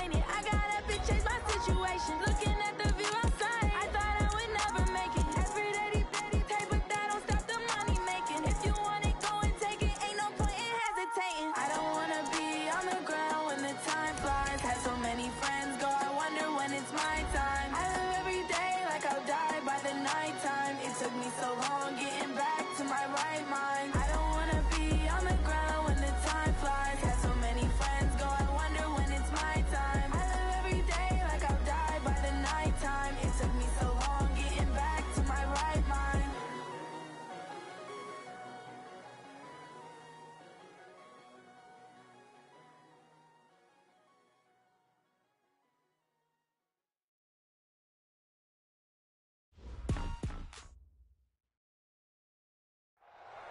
ain't it? I got up and changed my situation. Looking at the view outside, I thought I would never make it. Every day they take, but that don't stop the money making. If you want it, go and take it. Ain't no point in hesitating. I don't wanna be on the ground when the time flies. Had so many friends go, I wonder when it's my time. I live every day like I'll die by the nighttime. It took me so long getting back to my right mind. I don't wanna be on the ground when the time flies. Had so many friends go, I wonder when it's my time. I live every day like I'll die by the nighttime. It took me so long getting back to my right mind.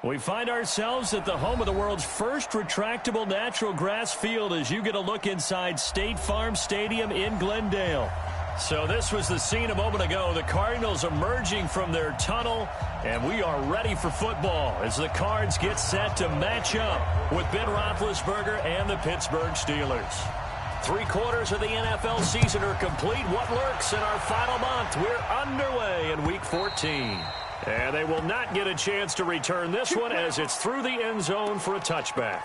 We find ourselves at the home of the world's first retractable natural grass field as you get a look inside State Farm Stadium in Glendale. So this was the scene a moment ago. The Cardinals emerging from their tunnel, and we are ready for football as the Cards get set to match up with Ben Roethlisberger and the Pittsburgh Steelers. 3/4 of the NFL season are complete. What lurks in our final month? We're underway in Week 14. And they will not get a chance to return this one as it's through the end zone for a touchback.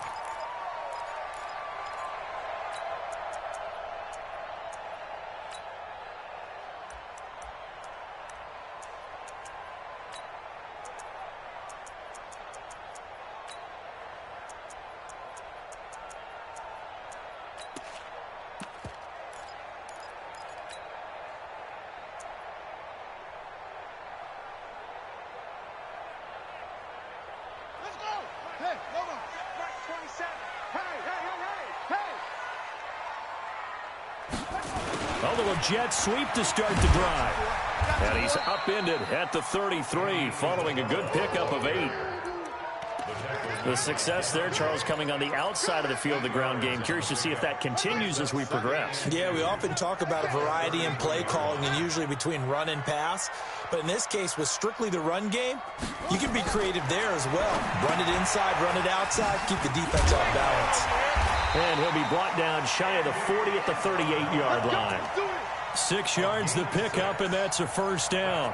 Jet sweep to start the drive. And he's upended at the 33 following a good pickup of 8. The success there, Charles, coming on the outside of the field, the ground game. Curious to see if that continues as we progress. Yeah, we often talk about a variety in play calling and usually between run and pass. But in this case, with strictly the run game, you can be creative there as well. Run it inside, run it outside, keep the defense off balance. And he'll be brought down shy of the 40 at the 38-yard line. 6 yards the pickup, and that's a first down.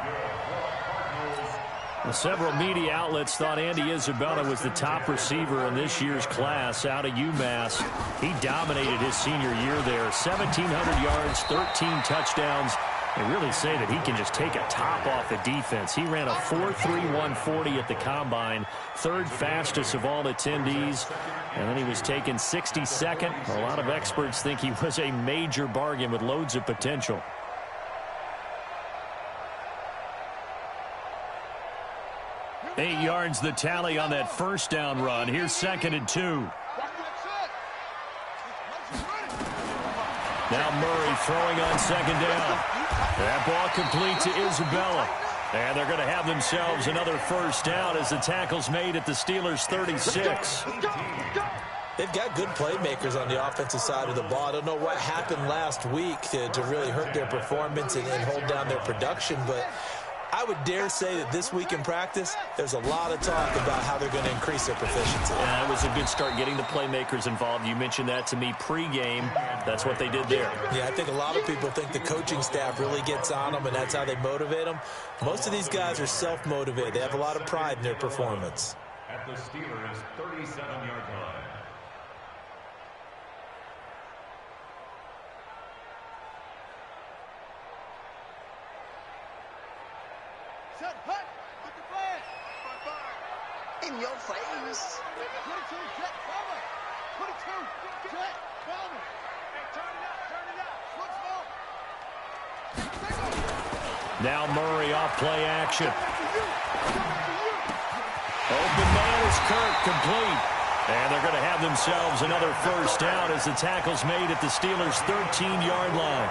Several media outlets thought Andy Isabella was the top receiver in this year's class out of UMass. He dominated his senior year there. 1,700 yards, 13 touchdowns. They really say that he can just take a top off the defense. He ran a 4.31 at the Combine, third fastest of all attendees. And then he was taken 62nd. A lot of experts think he was a major bargain with loads of potential. Eight yards the tally on that first down run. Here's 2nd and 2. Now Murray throwing on 2nd down. That ball complete to Isabella. And they're going to have themselves another first down as the tackle's made at the Steelers' 36. They've got good playmakers on the offensive side of the ball. I don't know what happened last week to really hurt their performance and hold down their production, but I would dare say that this week in practice, there's a lot of talk about how they're going to increase their proficiency. Yeah, it was a good start getting the playmakers involved. You mentioned that to me pregame. That's what they did there. Yeah, I think a lot of people think the coaching staff really gets on them, and that's how they motivate them. Most of these guys are self-motivated. They have a lot of pride in their performance. At the Steelers' 37-yard line. In your face. 22, jet, cover. 22, jet, cover. Hey, turn it up. Now Murray off play action. Open man is Kirk, complete. And they're going to have themselves another first down as the tackle's made at the Steelers' 13-yard line.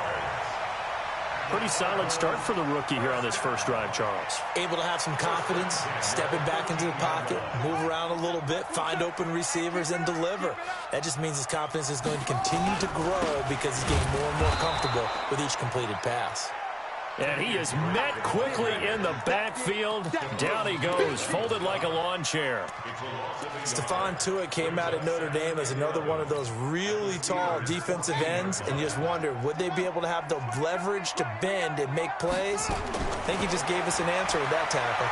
Pretty solid start for the rookie here on this first drive, Charles. Able to have some confidence, stepping back into the pocket, move around a little bit, find open receivers, and deliver. That just means his confidence is going to continue to grow because he's getting more and more comfortable with each completed pass. And he is met quickly in the backfield. Down he goes, folded like a lawn chair. Stephon Tuitt came out at Notre Dame as another one of those really tall defensive ends, and you just wondered, would they be able to have the leverage to bend and make plays? I think he just gave us an answer with that tackle.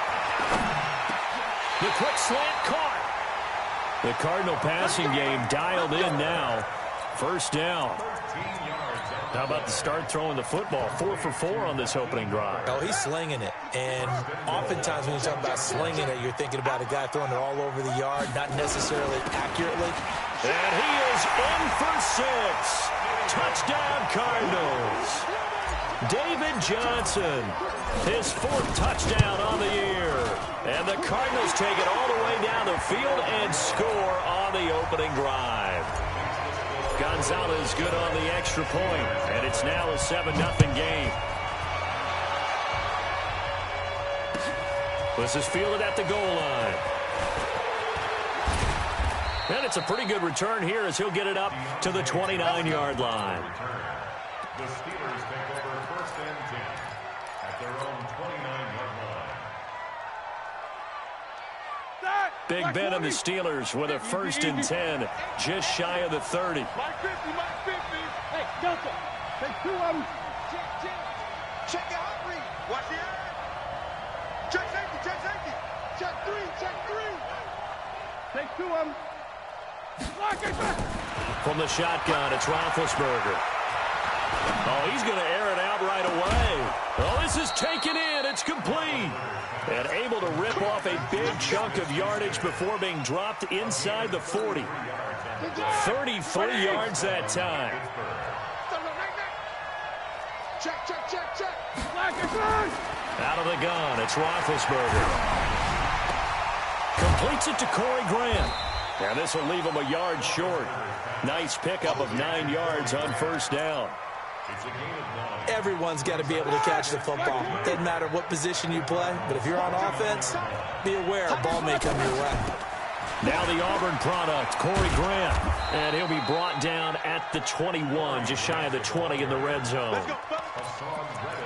The quick slant caught. The Cardinal passing game dialed in now. First down. How about the start throwing the football? 4 for 4 on this opening drive. Oh, he's slinging it. And oftentimes when you talk about slinging it, you're thinking about a guy throwing it all over the yard, not necessarily accurately. And he is in for 6. Touchdown, Cardinals. David Johnson, his 4th touchdown on the year. And the Cardinals take it all the way down the field and score on the opening drive. Gonzalez good on the extra point, and it's now a 7-0 game. This is fielded at the goal line. And it's a pretty good return here as he'll get it up to the 29-yard line. The Steelers take over 1st and 10 at their own 29-yard line. Big Ben and the Steelers with a 1st and 10, just shy of the 30. Mike 50, Mike 50. Hey, Delta, take 2 of them. Check your heart rate. Watch the eye. Check safety, check safety. Check 3, check 3. Take 2 of them. From the shotgun, it's Roethlisberger. Oh, he's going to air it out right away. Oh, this is taken in. It's complete. And able to rip off a big chunk of yardage before being dropped inside the 40. 33 yards that time. Check, check, check, check. Out of the gun, it's Roethlisberger. Completes it to Corey Grant. And this will leave him a yard short. Nice pickup of 9 yards on 1st down. Everyone's got to be able to catch the football. Doesn't matter what position you play, but if you're on offense, be aware a ball may come your way. Now the Auburn product, Corey Grant. And he'll be brought down at the 21, just shy of the 20 in the red zone.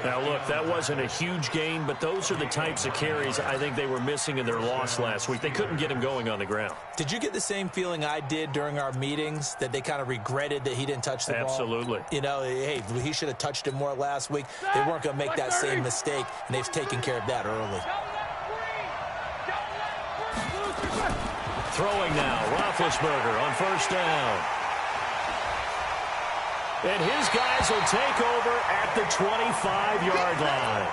Now, look, that wasn't a huge gain, but those are the types of carries I think they were missing in their loss last week. They couldn't get him going on the ground. Did you get the same feeling I did during our meetings, that they kind of regretted that he didn't touch the ball? Absolutely. You know, hey, he should have touched it more last week. They weren't going to make that same mistake, and they've taken care of that early. Throwing now, Roethlisberger on 1st down. And his guys will take over at the 25-yard line.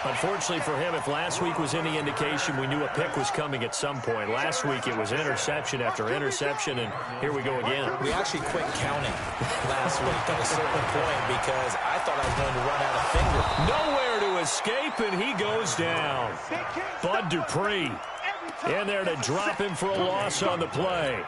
Unfortunately for him, if last week was any indication, we knew a pick was coming at some point. Last week it was interception after interception, and here we go again. We actually quit counting last week at a certain point because I thought I was going to run out of finger. Nowhere to escape, and he goes down. Bud Dupree in there to drop him for a loss on the play.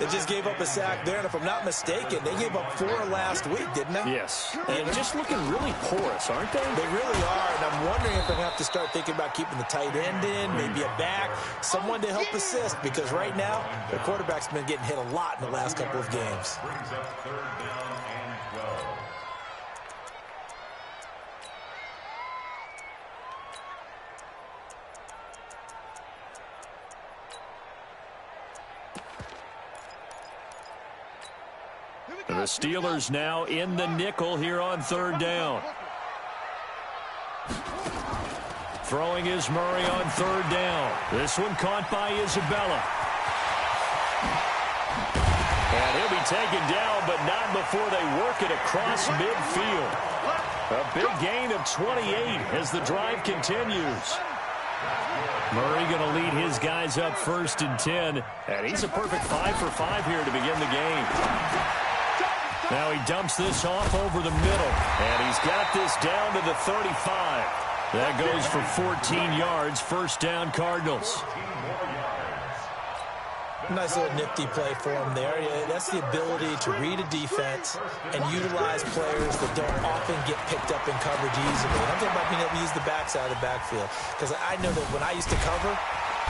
They just gave up a sack there, and if I'm not mistaken, they gave up 4 last week, didn't they? Yes. And just looking really porous, aren't they? They really are, and I'm wondering if they're going to have to start thinking about keeping the tight end in, maybe a back, someone to help assist, because right now, their quarterback's been getting hit a lot in the last couple of games. Brings up 3rd down and 12. The Steelers now in the nickel here on 3rd down. Throwing is Murray on 3rd down. This one caught by Isabella. And he'll be taken down, but not before they work it across midfield. A big gain of 28 as the drive continues. Murray going to lead his guys up 1st and 10. And he's a perfect 5 for 5 here to begin the game. Now he dumps this off over the middle, and he's got this down to the 35. That goes for 14 yards, 1st down Cardinals. Nice little nifty play for him there. Yeah, that's the ability to read a defense and utilize players that don't often get picked up in coverage easily. And I'm talking about being able to use the backside of the backfield, because I know that when I used to cover,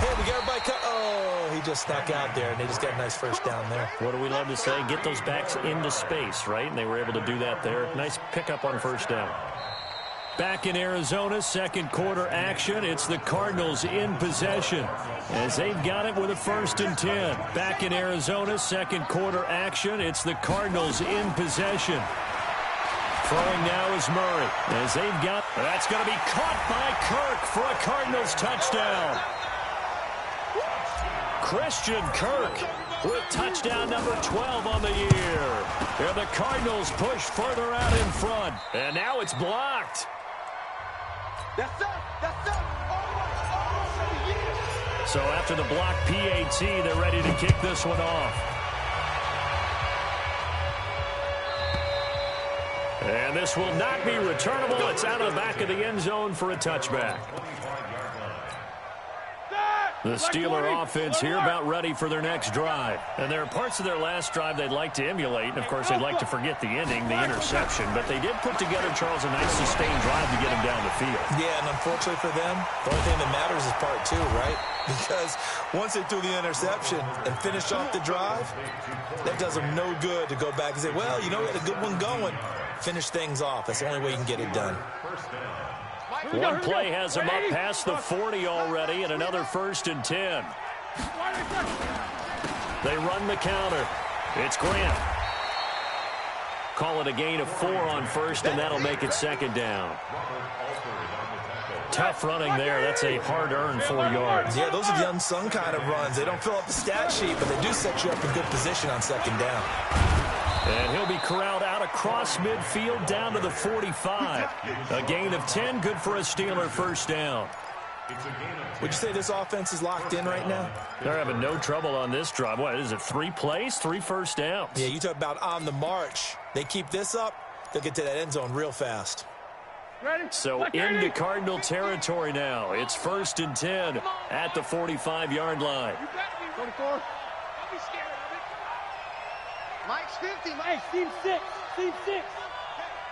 hey, we got everybody cut. Oh, he just snuck out there, and they just got a nice 1st down there. What do we love to say? Get those backs into space, right? And they were able to do that there. Nice pickup on 1st down. Back in Arizona, second quarter action. It's the Cardinals in possession as they've got it with a 1st and 10. Back in Arizona, second quarter action. It's the Cardinals in possession. Throwing now is Murray as they've got. That's going to be caught by Kirk for a Cardinals touchdown. Christian Kirk with touchdown number 12 on the year. And the Cardinals push further out in front. And now it's blocked. That's it. That's it. Almost. So after the block PAT, they're ready to kick this one off. And this will not be returnable. It's out of the back of the end zone for a touchback. The Steeler offense here about ready for their next drive. And there are parts of their last drive they'd like to emulate. And, of course, they'd like to forget the ending, the interception. But they did put together, Charles, a nice sustained drive to get him down the field. Yeah, and unfortunately for them, the only thing that matters is part 2, right? Because once they threw the interception and finished off the drive, that does them no good to go back and say, well, you know, we had a good one going. Finish things off. That's the only way you can get it done. One play has him up past the 40 already, and another 1st and 10. They run the counter. It's Grant. Call it a gain of 4 on 1st, and that'll make it 2nd down. Tough running there. That's a hard-earned 4 yards. Yeah, those are the unsung kind of runs. They don't fill up the stat sheet, but they do set you up in good position on 2nd down. And he'll be corralled out across midfield down to the 45. A gain of 10, good for a Steeler 1st down. Would you say this offense is locked in right now? They're having no trouble on this drive. What is it, 3 plays, 3 first downs? Yeah, you talk about on the march. They keep this up, they'll get to that end zone real fast. So into Cardinal territory now. It's 1st and 10 at the 45-yard line. 24. Don't be scared of it. Mike's 50. Hey, Steve 6. Steve 6.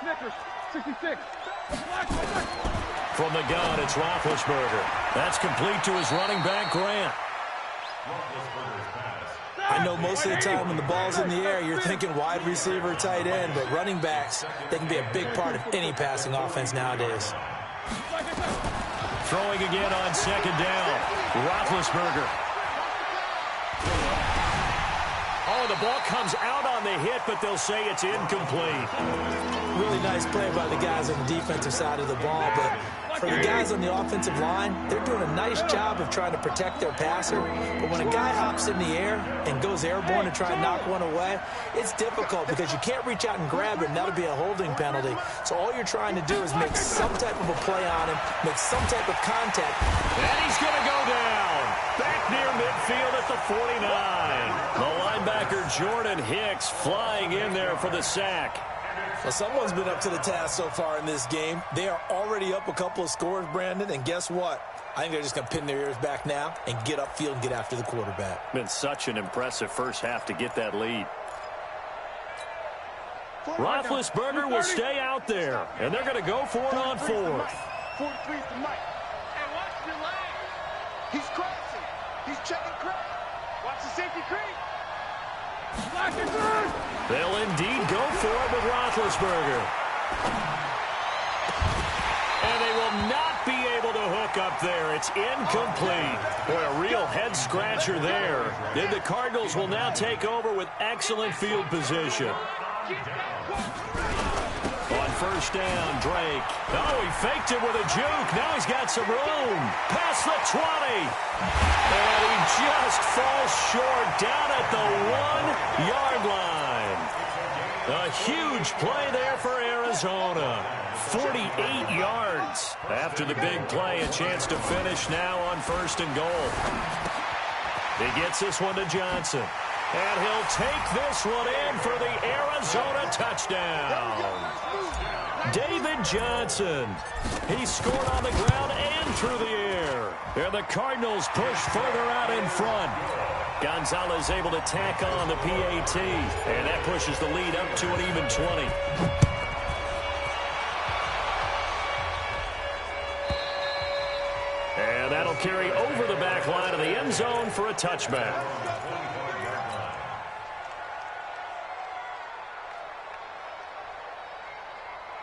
Snickers, 66. From the gun, it's Roethlisberger. That's complete to his running back, Grant. I know most of the time when the ball's in the air, you're thinking wide receiver, tight end, but running backs, they can be a big part of any passing offense nowadays. Throwing again on 2nd down. Roethlisberger. Oh, the ball comes out on the hit, but they'll say it's incomplete. Really nice play by the guys on the defensive side of the ball, but for the guys on the offensive line, they're doing a nice job of trying to protect their passer. But when a guy hops in the air and goes airborne to try and knock one away, it's difficult because you can't reach out and grab it, and that'll be a holding penalty. So all you're trying to do is make some type of a play on him, make some type of contact. And he's going to go down. Back near midfield at the 49. The linebacker Jordan Hicks flying in there for the sack. Well, someone's been up to the task so far in this game. They are already up a couple of scores, Brandon, and guess what? I think they're just going to pin their ears back now and get upfield and get after the quarterback. Been such an impressive first half to get that lead. Roethlisberger will stay out there, and they're going to go for it on 4th. 43 to Mike. And watch your leg. He's crossing. He's checking Craig. Watch the safety creep. They'll indeed go for it with Roethlisberger. And they will not be able to hook up there. It's incomplete. Boy, a real head-scratcher there. Then the Cardinals will now take over with excellent field position. On 1st down, Drake. Oh, he faked it with a juke. Now he's got some room. Past the 20. And he just falls short down at the 1-yard line. A huge play there for Arizona. 48 yards. After the big play, a chance to finish now on 1st and goal. He gets this one to Johnson. And he'll take this one in for the Arizona touchdown. David Johnson. He scored on the ground and through the air. And the Cardinals push further out in front. Gonzalez able to tack on the PAT. And that pushes the lead up to an even 20. And that'll carry over the back line of the end zone for a touchback.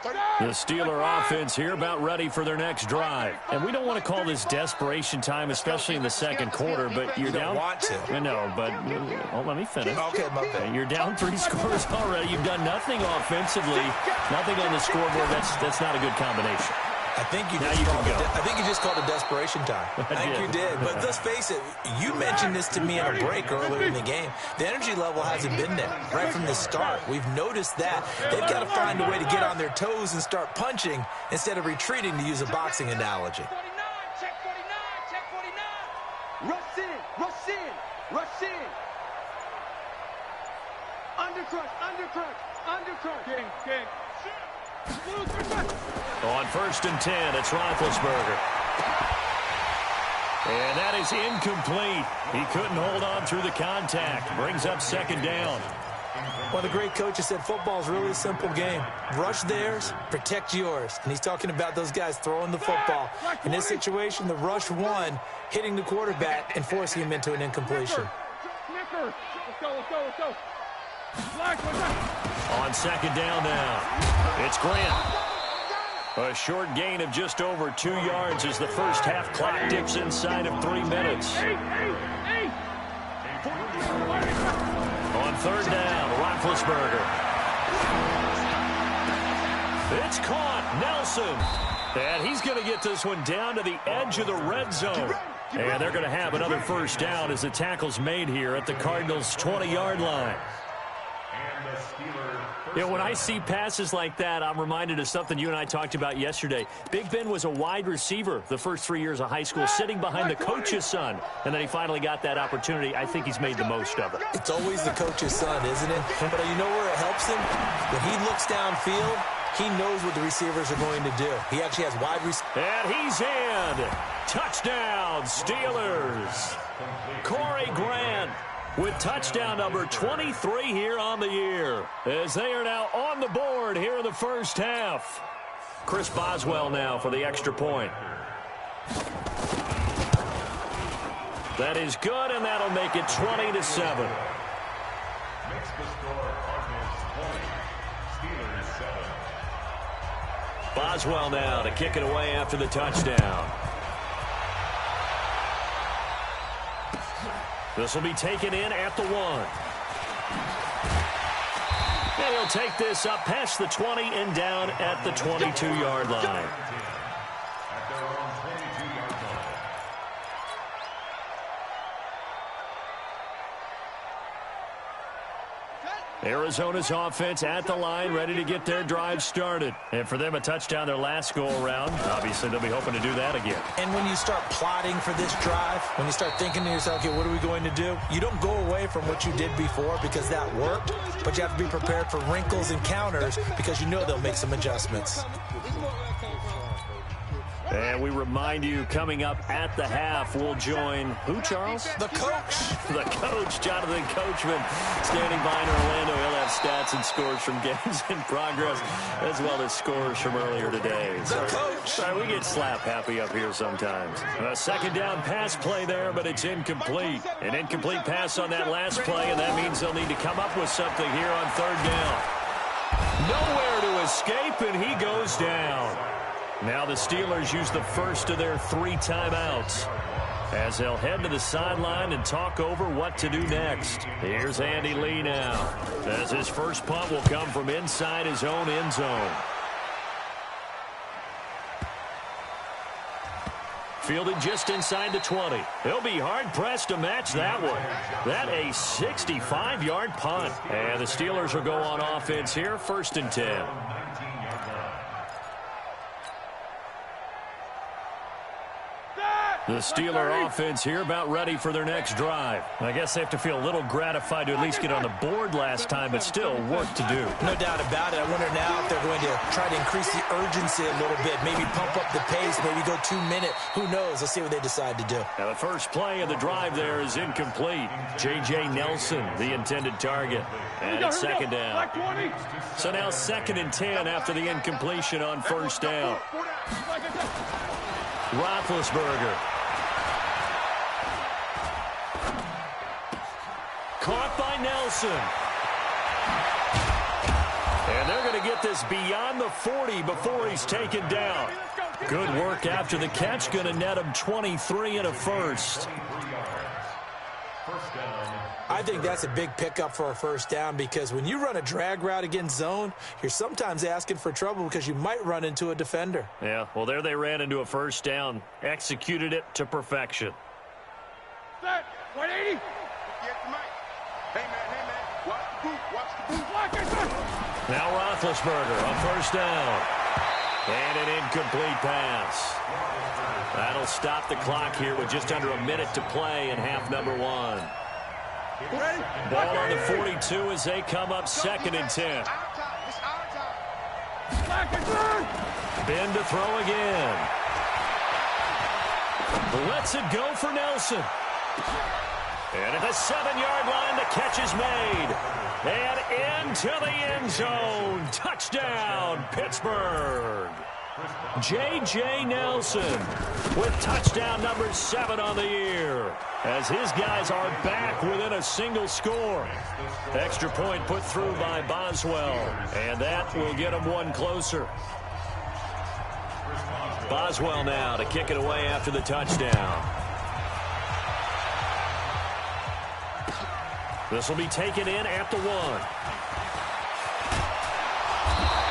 The Steeler offense here about ready for their next drive. And we don't want to call this desperation time, especially in the second quarter, but you're down. You don't want to. I know, but let me finish. Okay, my bad. You're down 3 scores already. You've done nothing offensively, nothing on the scoreboard. That's not a good combination. I think you just called it desperation time. I think you did. But let's face it, you mentioned this to me in a break earlier in the game. The energy level hasn't been there right from the start. We've noticed that. They've got to find a way to get on their toes and start punching instead of retreating, to use a boxing analogy. Check 49, check 49. Rush in, rush in, rush in. Undercrush. King. On 1st and 10, it's Roethlisberger. And that is incomplete. He couldn't hold on through the contact. Brings up 2nd down. Well, the great coach has said football is really a simple game. Rush theirs, protect yours. And he's talking about those guys throwing the football. In this situation, the rush won, hitting the quarterback and forcing him into an incompletion. Let's go. On 2nd down now, it's Grant. A short gain of just over 2 yards as the first half clock dips inside of 3 minutes. On 3rd down, Roethlisberger. It's caught, Nelson. And he's going to get this one down to the edge of the red zone. And they're going to have another 1st down as the tackle's made here at the Cardinals' 20-yard line. You know, when I see passes like that, I'm reminded of something you and I talked about yesterday. Big Ben was a wide receiver the first 3 years of high school, sitting behind the coach's son, and then he finally got that opportunity. I think he's made the most of it. It's always the coach's son, isn't it? But you know where it helps him? When he looks downfield, he knows what the receivers are going to do. He actually has wide receivers. And he's in. Touchdown, Steelers. Corey Grant with touchdown number 23 here on the year, as they are now on the board here in the first half. Chris Boswell now for the extra point. That is good, and that'll make it 20-7. Makes the score Cardinals 20, Steelers 7. Boswell now to kick it away after the touchdown. This will be taken in at the 1. And he'll take this up past the 20 and down at the 22-yard line. At their own 22-yard line. Arizona's offense at the line, ready to get their drive started. And for them, a touchdown their last go-around. Obviously, they'll be hoping to do that again. And when you start plotting for this drive, when you start thinking to yourself, okay, what are we going to do? You don't go away from what you did before because that worked, but you have to be prepared for wrinkles and counters because you know they'll make some adjustments. And we remind you, coming up at the half, we'll join who, Charles? The coach. The coach, Jonathan Coachman, standing by in Orlando. He'll have stats and scores from games in progress, as well as scores from earlier today. The coach. Sorry, we get slap happy up here sometimes. A 2nd down pass play there, but it's incomplete. An incomplete pass on that last play, and that means they'll need to come up with something here on 3rd down. Nowhere to escape, and he goes down. Now the Steelers use the first of their 3 timeouts as they'll head to the sideline and talk over what to do next. Here's Andy Lee now, as his first punt will come from inside his own end zone. Fielded just inside the 20. He'll be hard-pressed to match that one. That a 65-yard punt. And the Steelers will go on offense here, 1st and 10. The Steeler offense here about ready for their next drive. I guess they have to feel a little gratified to at least get on the board last time, but still work to do. No doubt about it. I wonder now if they're going to try to increase the urgency a little bit, maybe pump up the pace, maybe go 2-minute. Who knows? Let's see what they decide to do. Now the first play of the drive there is incomplete. J.J. Nelson, the intended target. And it's 2nd down. So now 2nd and 10 after the incompletion on 1st down. Roethlisberger. Caught by Nelson. And they're going to get this beyond the 40 before he's taken down. Good work after the catch. Going to net him 23 and a first. I think that's a big pickup for a first down because when you run a drag route against zone, you're sometimes asking for trouble because you might run into a defender. Yeah, well, there they ran into a first down. Executed it to perfection. Set. 180. Hey, man. Watch the boot. Watch the boot. Now Roethlisberger on first down. And an incomplete pass. That'll stop the clock here with just under a minute to play in half number 1. Ball on the 42 as they come up 2nd and 10. Ben to throw again. Lets it go for Nelson. And at the 7-yard line, the catch is made. And into the end zone. Touchdown, Pittsburgh. J.J. Nelson with touchdown number 7 on the year as his guys are back within a single score. Extra point put through by Boswell, and that will get him one closer. Boswell now to kick it away after the touchdown. This will be taken in at the 1.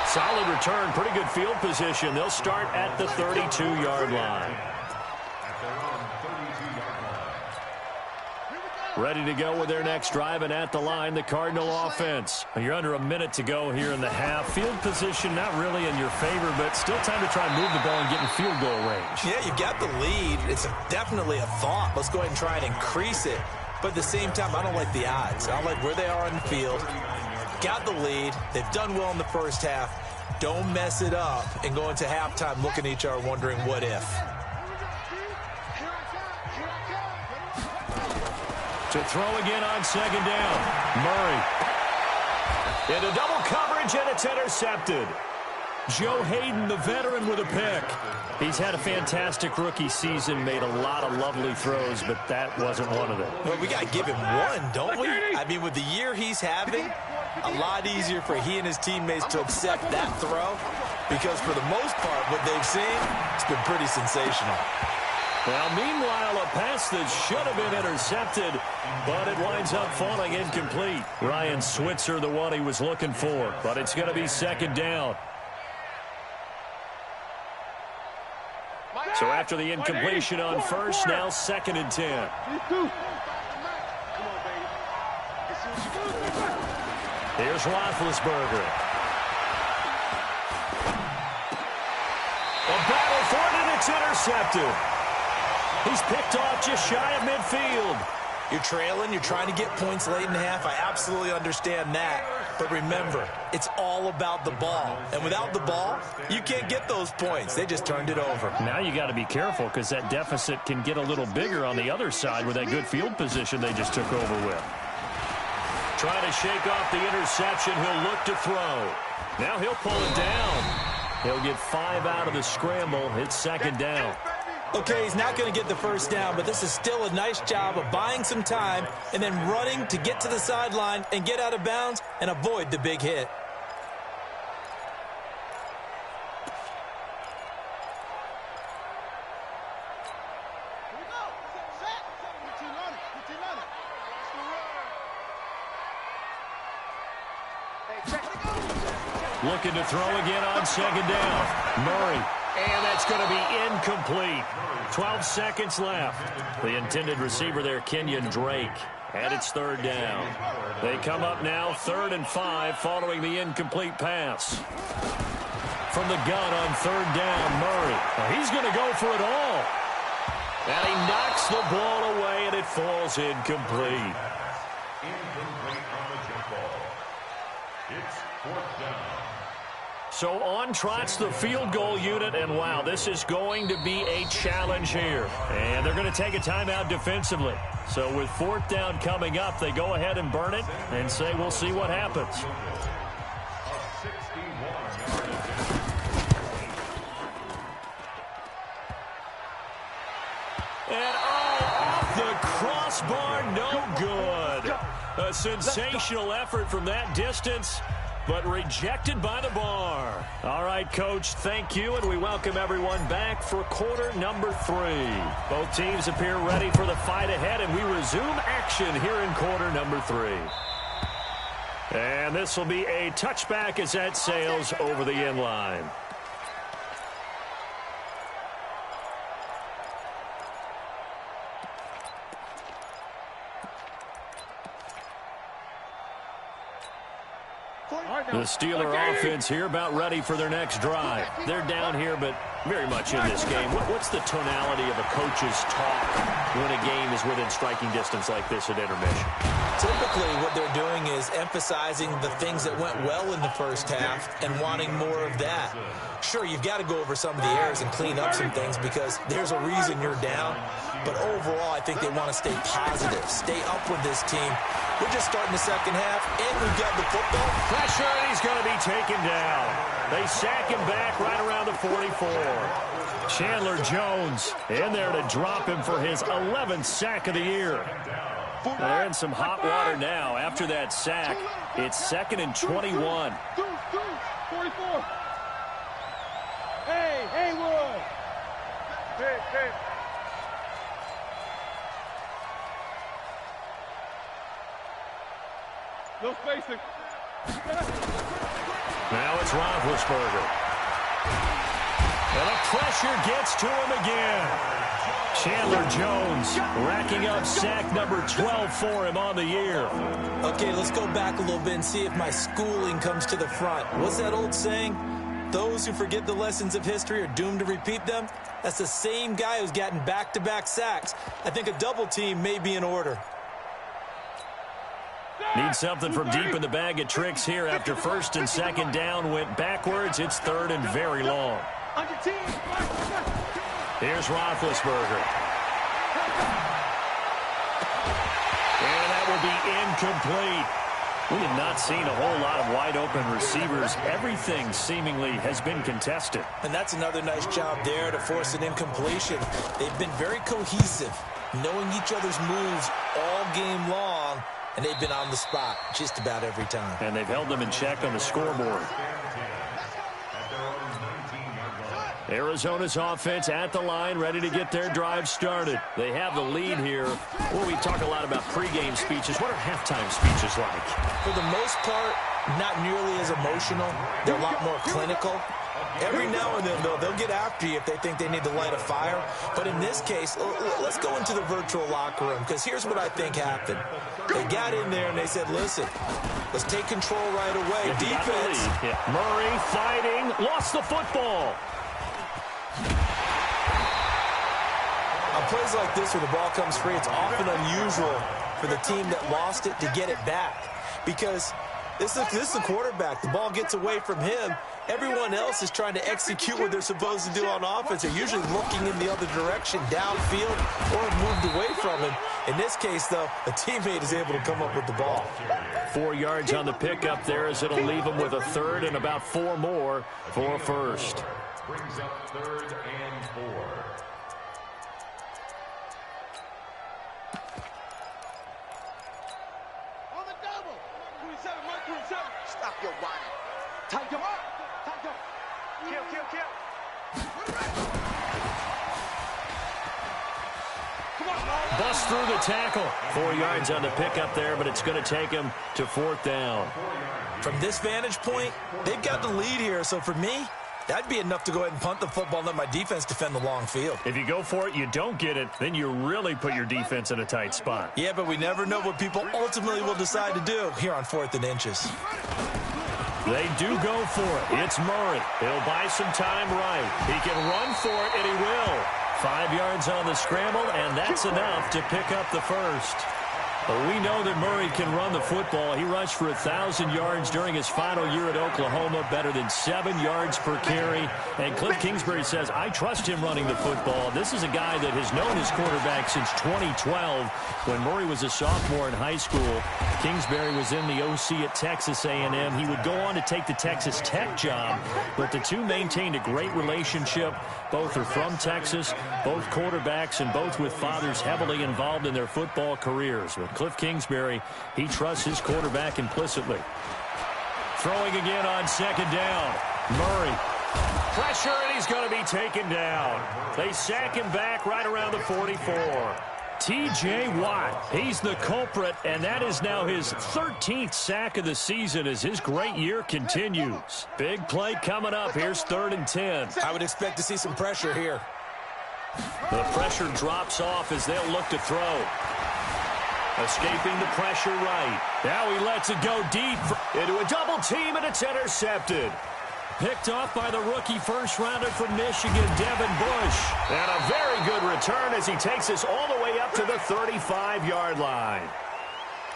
Solid return, pretty good field position. They'll start at the 32-yard line. Ready to go with their next drive, and at the line, the Cardinal offense. You're under a minute to go here in the half. Field position not really in your favor, but still time to try and move the ball and get in field goal range. Yeah, you got the lead. It's definitely a thought. Let's go ahead and try and increase it. But at the same time, I don't like the odds. I like where they are on the field. Got the lead. They've done well in the first half. Don't mess it up and go into halftime looking at each other wondering what if. To throw again on 2nd down. Murray. Into double coverage, and it's intercepted. Joe Hayden, the veteran, with a pick. He's had a fantastic rookie season, made a lot of lovely throws, but that wasn't one of them. Well, we got to give him one, don't we? I mean, with the year he's having, a lot easier for he and his teammates to accept that throw because for the most part, what they've seen, it's been pretty sensational. Well, meanwhile, a pass that should have been intercepted, but it winds up falling incomplete. Ryan Switzer, the one he was looking for, but it's going to be 2nd down. So after the incompletion on first, now 2nd and 10. Here's Roethlisberger. A battle for it, and it's intercepted. He's picked off just shy of midfield. You're trailing, you're trying to get points late in the half. I absolutely understand that. But remember, it's all about the ball. And without the ball, you can't get those points. They just turned it over. Now you got to be careful because that deficit can get a little bigger on the other side with that good field position they just took over with. Trying to shake off the interception. He'll look to throw. Now he'll pull it down. He'll get 5 out of the scramble. It's 2nd down. Okay, he's not going to get the first down, but this is still a nice job of buying some time and then running to get to the sideline and get out of bounds and avoid the big hit. Looking to throw again on 2nd down. Murray. And that's going to be incomplete. 12 seconds left. The intended receiver there, Kenyon Drake. And it's 3rd down. They come up now 3rd and 5 following the incomplete pass. From the gun on 3rd down, Murray. Well, he's going to go for it all. And he knocks the ball away, and it falls incomplete. Incomplete on the jump ball. It's 4th down. So on trots the field goal unit, and wow, this is going to be a challenge here. And they're going to take a timeout defensively. So with 4th down coming up, they go ahead and burn it and say we'll see what happens. And off the crossbar, no good. A sensational effort from that distance. but rejected by the bar. All right, Coach, thank you, and we welcome everyone back for quarter number 3. Both teams appear ready for the fight ahead, and we resume action here in quarter number 3. And this will be a touchback as that sails over the end line. The Steeler offense here about ready for their next drive. They're down here, but very much in this game. What's the tonality of a coach's talk when a game is within striking distance like this at intermission? Typically, what they're doing is emphasizing the things that went well in the first half and wanting more of that. Sure, you've got to go over some of the errors and clean up some things because there's a reason you're down. But overall, I think they want to stay positive, stay up with this team. We're just starting the second half, and we've got the football. Pressure, and he's going to be taken down. They sack him back right around the 44. Chandler Jones in there to drop him for his 11th sack of the year. They're in some hot water now. After that sack, it's 2nd and 21. 44. Hey, Haywood. Hey. No spacing. Now it's Roethlisberger. And the pressure gets to him again. Chandler Jones racking up sack number 12 for him on the year. Okay, let's go back a little bit and see if my schooling comes to the front. What's that old saying? Those who forget the lessons of history are doomed to repeat them. That's the same guy who's gotten back-to-back sacks. I think a double team may be in order. Need something from deep in the bag of tricks here after 1st and 2nd down went backwards. It's 3rd and very long. Here's Roethlisberger. And that will be incomplete. We have not seen a whole lot of wide open receivers. Everything seemingly has been contested. And that's another nice job there to force an incompletion. They've been very cohesive, knowing each other's moves all game long. And they've been on the spot just about every time. And they've held them in check on the scoreboard. Arizona's offense at the line, ready to get their drive started. They have the lead here. Well, we talk a lot about pregame speeches. What are halftime speeches like? For the most part, not nearly as emotional. They're a lot more clinical. Every now and then, though, they'll get after you if they think they need to light a fire. But in this case, let's go into the virtual locker room, because here's what I think happened. They got in there and they said, listen, let's take control right away. Defense. Yeah. Murray fighting, lost the football. On plays like this where the ball comes free, it's often unusual for the team that lost it to get it back, because this is the quarterback. The ball gets away from him. Everyone else is trying to execute what they're supposed to do on offense. They're usually looking in the other direction, downfield, or have moved away from him. In this case, though, a teammate is able to come up with the ball. 4 yards on the pickup there, as it'll leave them with a 3rd and about 4 more for a 1st. Brings up 3rd and 4. On the double. 27, Mike 27. Stop your whining. Take him up. Kill. Come on, Bust through the tackle. 4 yards on the pickup there, but it's going to take him to 4th down. From this vantage point, they've got the lead here. So for me, that'd be enough to go ahead and punt the football and let my defense defend the long field. If you go for it, you don't get it, then you really put your defense in a tight spot. Yeah, but we never know what people ultimately will decide to do here on 4th and inches. They do go for it. It's Murray. He'll buy some time right. He can run for it, and he will. 5 yards on the scramble, and that's enough to pick up the 1st. But we know that Murray can run the football. He rushed for 1,000 yards during his final year at Oklahoma, better than 7 yards per carry. And Cliff Kingsbury says, I trust him running the football. This is a guy that has known his quarterback since 2012 when Murray was a sophomore in high school. Kingsbury was in the OC at Texas A&M. He would go on to take the Texas Tech job, but the two maintained a great relationship. Both are from Texas, both quarterbacks, and both with fathers heavily involved in their football careers. But Cliff Kingsbury, he trusts his quarterback implicitly. Throwing again on second down. Murray. Pressure, and he's going to be taken down. They sack him back right around the 44. T.J. Watt, he's the culprit, and that is now his 13th sack of the season as his great year continues. Big play coming up. Here's 3rd and 10. I would expect to see some pressure here. The pressure drops off as they'll look to throw. Escaping the pressure right. Now he lets it go deep into a double team, and it's intercepted. Picked off by the rookie first-rounder from Michigan, Devin Bush. And a very good return as he takes us all the way up to the 35-yard line.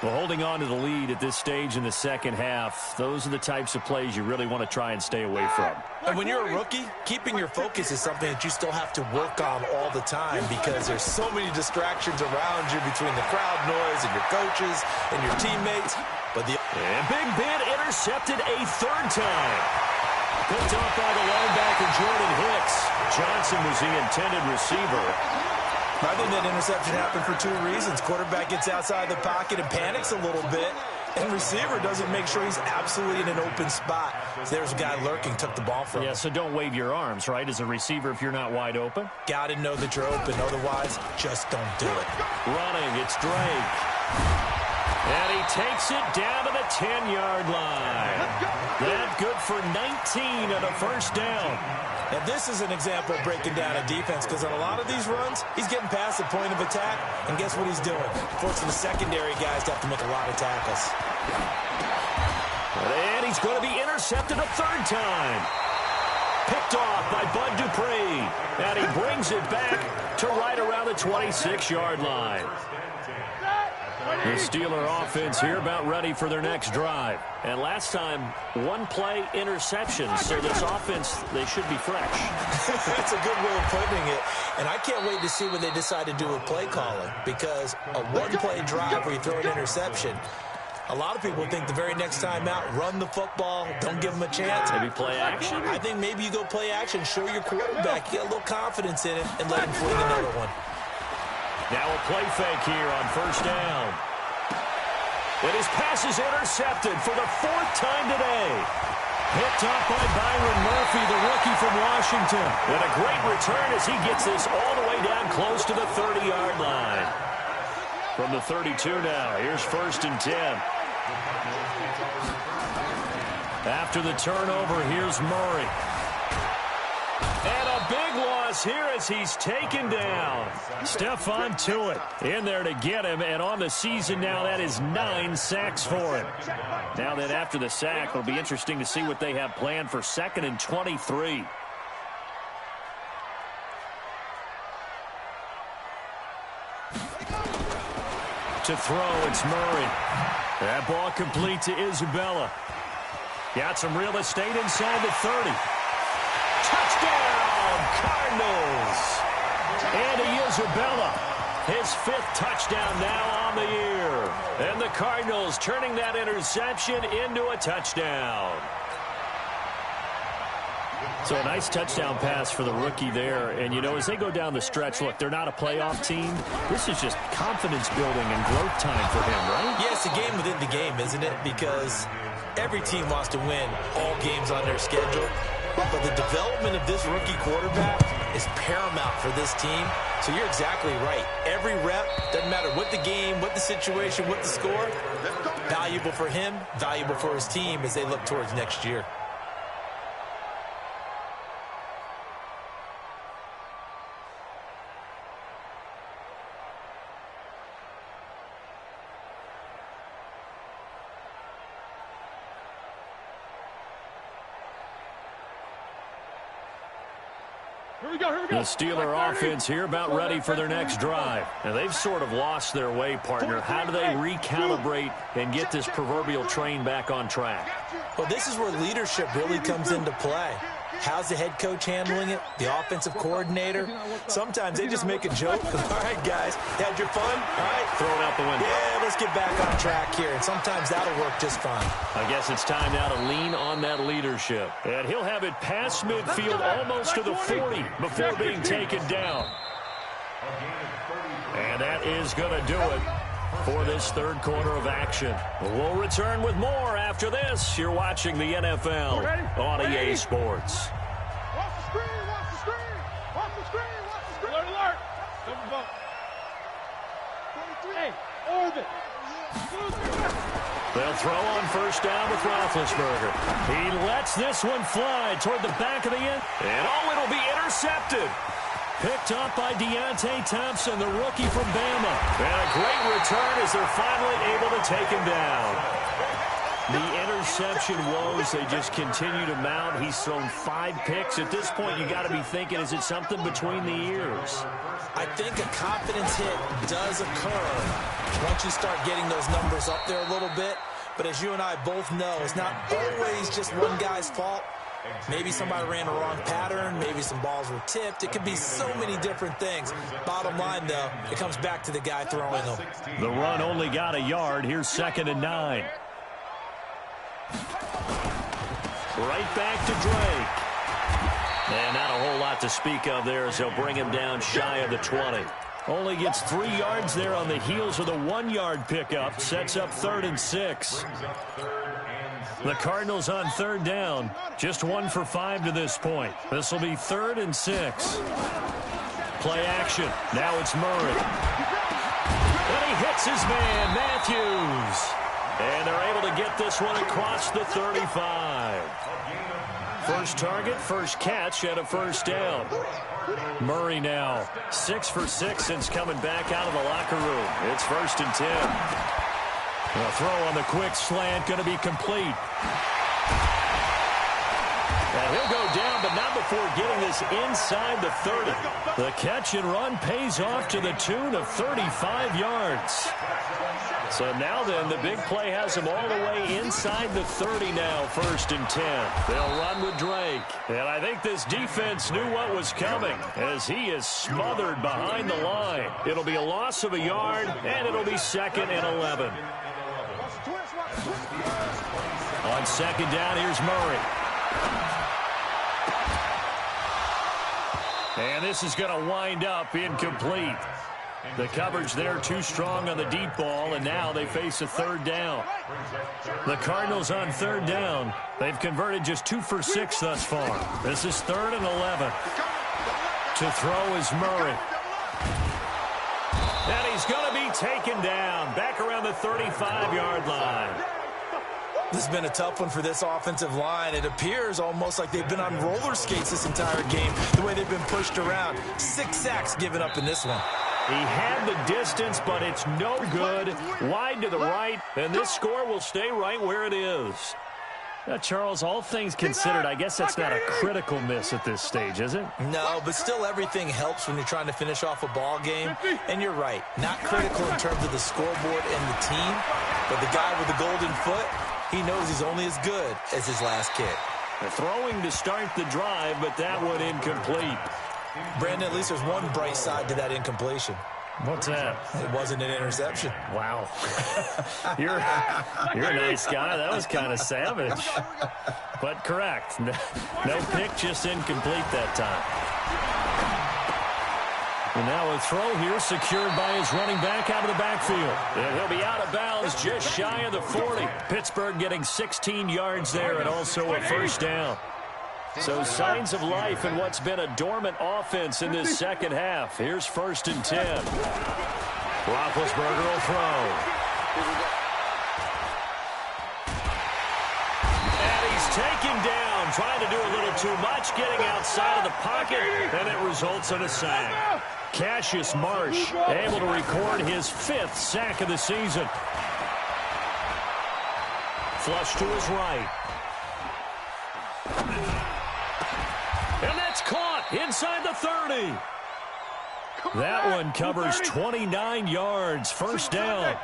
Well, holding on to the lead at this stage in the second half, those are the types of plays you really want to try and stay away from. And when you're a rookie, keeping your focus is something that you still have to work on all the time because there's so many distractions around you between the crowd noise and your coaches and your teammates. And Big Ben intercepted a 3rd time. Picked off by the linebacker, Jordan Hicks. Johnson was the intended receiver. I think that interception happened for 2 reasons. Quarterback gets outside the pocket and panics a little bit, and receiver doesn't make sure he's absolutely in an open spot. So there's a guy lurking, took the ball from him. Yeah, so don't wave your arms, right, as a receiver if you're not wide open? Got to know that you're open. Otherwise, just don't do it. Running, it's Drake. And he takes it down to the 10-yard line. That good for 19 and a first down. And this is an example of breaking down a defense because on a lot of these runs, he's getting past the point of attack, and guess what he's doing? Forcing the secondary guys to have to make a lot of tackles. And he's going to be intercepted a 3rd time. Picked off by Bud Dupree. And he brings it back to right around the 26-yard line. The Steeler offense here about ready for their next drive. And last time, 1-play interception. So this offense, they should be fresh. That's a good way of putting it. And I can't wait to see what they decide to do with play calling. Because a 1-play drive where you throw an interception, a lot of people think the very next time out, run the football, don't give them a chance. Maybe play action? I think maybe you go play action, show your quarterback, you get a little confidence in it, and let him fling another one. Now a play fake here on 1st down. And his pass is intercepted for the 4th time today. Picked off by Byron Murphy, the rookie from Washington. And a great return as he gets this all the way down close to the 30-yard line. From the 32 now, here's 1st and 10. After the turnover, here's Murray. And a big loss here as he's taken down. Stephon Tuitt in there to get him, and on the season now, that is 9 sacks for him. Now that after the sack, it'll be interesting to see what they have planned for 2nd and 23. To throw, it's Murray. That ball complete to Isabella. Got some real estate inside the 30. Touchdown, Cardinals. Andy Isabella, his 5th touchdown now on the year. And the Cardinals turning that interception into a touchdown. So a nice touchdown pass for the rookie there. And, you know, as they go down the stretch, look, they're not a playoff team. This is just confidence building and growth time for him, right? Yeah, it's a game within the game, isn't it? Because every team wants to win all games on their schedule. But the development of this rookie quarterback is paramount for this team. So you're exactly right. Every rep, doesn't matter what the game, what the situation, what the score, valuable for him, valuable for his team as they look towards next year. The Steeler offense here about ready for their next drive. And they've sort of lost their way, partner. How do they recalibrate and get this proverbial train back on track? Well, this is where leadership really comes into play. How's the head coach handling it? The offensive coordinator? Sometimes they just make a joke. All right, guys, had your fun? All right. Throw it out the window. Yeah, let's get back on track here. And sometimes that'll work just fine. I guess it's time now to lean on that leadership. And he'll have it past midfield almost to the 40 before being taken down. And that is going to do it. for this third quarter of action. We'll return with more after this. You're watching the NFL on EA Sports. Watch the screen, watch the screen, watch the screen, watch the screen. Alert, alert. Double bump. 23. Hey, orbit. They'll throw on first down with Roethlisberger. He lets this one fly toward the back of the end. And it'll be intercepted. Picked up by Deontay Thompson, the rookie from Bama. And a great return as they're finally able to take him down. The interception woes, they just continue to mount. He's thrown 5 picks. At this point, you got to be thinking, is it something between the ears? I think a confidence hit does occur once you start getting those numbers up there a little bit. But as you and I both know, it's not always just one guy's fault. Maybe somebody ran a wrong pattern. Maybe some balls were tipped. It could be so many different things. Bottom line, though, it comes back to the guy throwing them. The run only got a yard. Here's 2nd and 9. Right back to Drake. And not a whole lot to speak of there as they'll bring him down shy of the 20. Only gets 3 yards there on the heels of the 1-yard pickup. Sets up 3rd and 6. The Cardinals on 3rd down. Just 1 for 5 to this point. This will be 3rd and 6. Play action. Now it's Murray. And he hits his man, Matthews. And they're able to get this one across the 35. First target, first catch, and a first down. Murray now 6 for 6 since coming back out of the locker room. It's 1st and 10. A throw on the quick slant, going to be complete. And he'll go down, but not before getting this inside the 30. The catch and run pays off to the tune of 35 yards. So now then, the big play has him all the way inside the 30 now, 1st and 10. They'll run with Drake. And I think this defense knew what was coming as he is smothered behind the line. It'll be a loss of a yard, and it'll be 2nd and 11. On 2nd down, here's Murray. And this is going to wind up incomplete. The coverage there too strong on the deep ball, and now they face a 3rd down. The Cardinals on 3rd down. They've converted just 2 for 6 thus far. This is 3rd and 11. To throw is Murray. And he's going to be taken down back around the 35-yard line. This has been a tough one for this offensive line. It appears almost like they've been on roller skates this entire game, the way they've been pushed around. 6 sacks given up in this one. He had the distance, but it's no good. Wide to the right, and this score will stay right where it is. Now, Charles, all things considered, I guess that's not a critical miss at this stage, is it? No, but still everything helps when you're trying to finish off a ball game. And you're right, not critical in terms of the scoreboard and the team, but the guy with the golden foot, he knows he's only as good as his last kick. They're throwing to start the drive, but that one incomplete. Brandon, at least there's one bright side to that incompletion. What's that? It wasn't an interception. Wow. You're a nice guy. That was kind of savage. But correct. No pick, just incomplete that time. And now a throw here secured by his running back out of the backfield. And he'll be out of bounds just shy of the 40. Pittsburgh getting 16 yards there and also a first down. So signs of life in what's been a dormant offense in this second half. Here's 1st and 10. Roethlisberger will throw. And he's taken down, trying to do a little too much, getting outside of the pocket, and it results in a sack. Cassius Marsh able to record his 5th sack of the season. Flush to his right. And that's caught inside the 30. That one covers 29 yards. First down.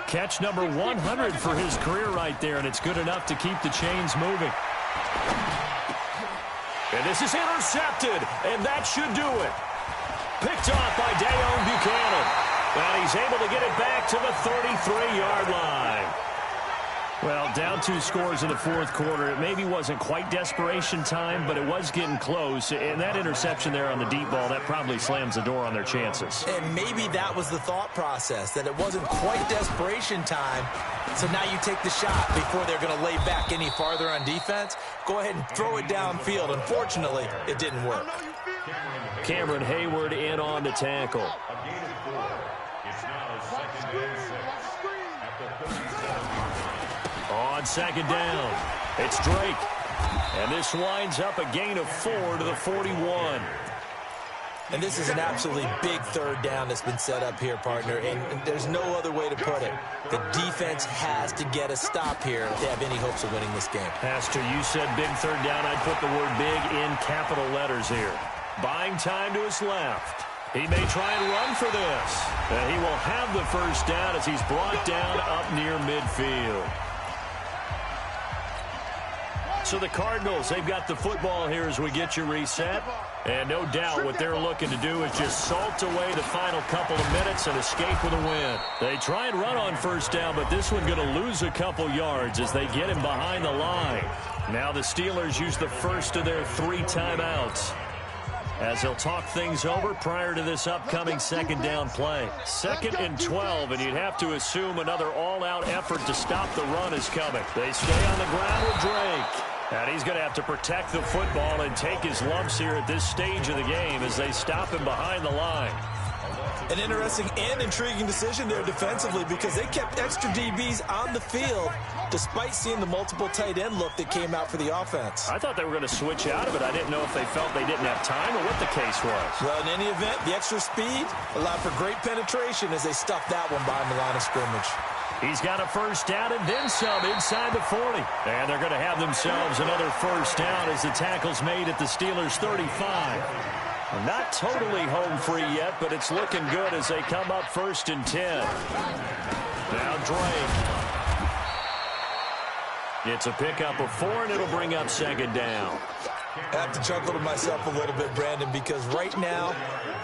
Catch number 100 for his career right there, and it's good enough to keep the chains moving. And this is intercepted, and that should do it. Picked off by Dayon Buchanan. And he's able to get it back to the 33-yard line. Well, down 2 scores in the fourth quarter. It maybe wasn't quite desperation time, but it was getting close. And that interception there on the deep ball, that probably slams the door on their chances. And maybe that was the thought process, that it wasn't quite desperation time. So now you take the shot before they're going to lay back any farther on defense. Go ahead and throw it downfield. Unfortunately, it didn't work. Cameron Hayward in on the tackle. A gain of 4. It's now 2nd and 6 at the 37-yard line. On second down, it's Drake. And this winds up a gain of 4 to the 41. And this is an absolutely big third down that's been set up here, partner. And there's no other way to put it. The defense has to get a stop here if they have any hopes of winning this game. Pastor, you said big third down. I'd put the word big in capital letters here. Buying time to his left. He may try and run for this. And he will have the first down as he's brought down up near midfield. So the Cardinals, they've got the football here as we get you reset. And no doubt what they're looking to do is just salt away the final couple of minutes and escape with a win. They try and run on first down, but this one going to lose a couple yards as they get him behind the line. Now the Steelers use the first of their 3 timeouts as they'll talk things over prior to this upcoming second down play. 2nd and 12, and you'd have to assume another all-out effort to stop the run is coming. They stay on the ground with Drake. And he's going to have to protect the football and take his lumps here at this stage of the game as they stop him behind the line. An interesting and intriguing decision there defensively because they kept extra DBs on the field despite seeing the multiple tight end look that came out for the offense. I thought they were going to switch out of it. I didn't know if they felt they didn't have time or what the case was. Well, in any event, the extra speed allowed for great penetration as they stuffed that one behind the line of scrimmage. He's got a first down and then some inside the 40. And they're going to have themselves another first down as the tackle's made at the Steelers' 35. Not totally home free yet, but it's looking good as they come up 1st and 10. Now Drake. It's a pickup of 4, and it'll bring up 2nd down. I have to chuckle to myself a little bit, Brandon, because right now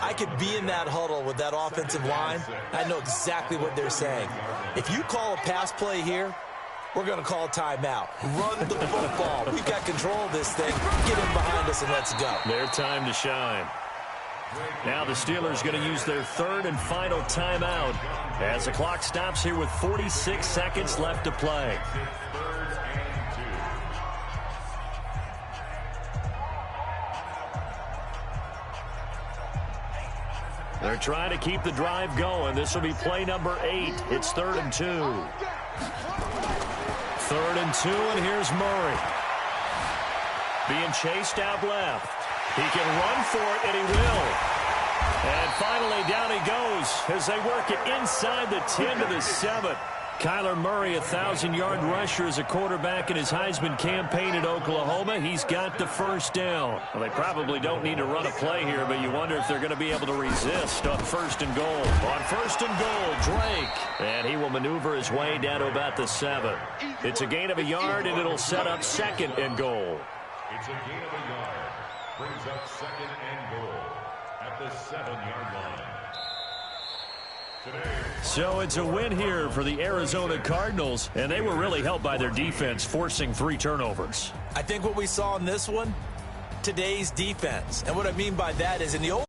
I could be in that huddle with that offensive line. I know exactly what they're saying. If you call a pass play here, we're going to call a timeout. Run the football. We've got control of this thing. Get in behind us and let's go. Their time to shine. Now the Steelers going to use their 3rd and final timeout as the clock stops here with 46 seconds left to play. They're trying to keep the drive going. This will be play number 8. It's 3rd and 2. 3rd and 2, and here's Murray. Being chased out left. He can run for it, and he will. And finally, down he goes as they work it inside the 10 to the 7. Kyler Murray, a 1,000-yard rusher as a quarterback in his Heisman campaign at Oklahoma. He's got the first down. Well, they probably don't need to run a play here, but you wonder if they're going to be able to resist on 1st and goal. On 1st and goal, Drake. And he will maneuver his way down to about the 7. It's a gain of a yard, and it'll set up 2nd and goal. It's a gain of a yard. Brings up 2nd and goal at the 7-yard line. So it's a win here for the Arizona Cardinals, and they were really helped by their defense forcing 3 turnovers. I think what we saw in this one, today's defense. And what I mean by that is in the old